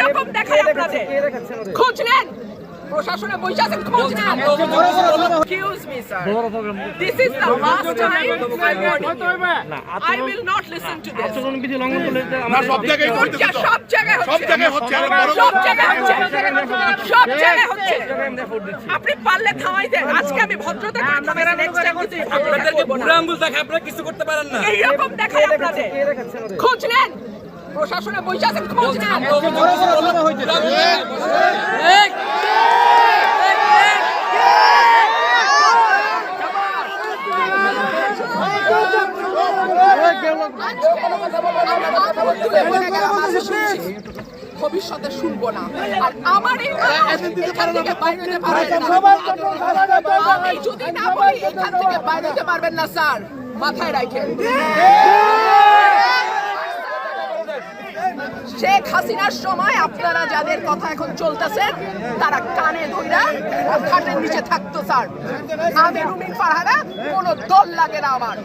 এইরকম দেখায় আপনাদের খোঁজ নেন প্রশাসনে বসে আছেন খোঁজ নেন excuse me sir this is the last time I will not listen to this আচরণবিধি লঙ্ঘন করলে না, সব জায়গায় হচ্ছে তো। সব জায়গায় সব জায়গায় হচ্ছে। আরে বড় সব জায়গায় হচ্ছে সব জায়গায় হচ্ছে আমরা ভোট দিচ্ছি। আপনি পারলে থামাই দেন আজকে আমি ভদ্রতা করে থামাইছি নেক্সট টাইম কিছু আপনাদেরকে বুড়া আঙ্গুল দেখে আপনারা কিছু করতে পারেন না। এইরকম দেখায় আপনাদের খোঁজ নেন প্রশাসনে বসে আছেন খোঁজ নেন ভবিষ্যতে শুনবো না আর আমার এখান থেকে বাইরে যেতে পারবেন না আমি যদি না বলি এখান থেকে বাইরে যেতে পারবেন না স্যার মাথায় রাখেন শেখ হাসিনার সময় আপনারা যাদের কথা এখন চলতেছেন তারা কানে ধইরা খাটের নিচে থাকতো স্যার আমি রুমিন ফারহানা কোনো দল লাগে না আমার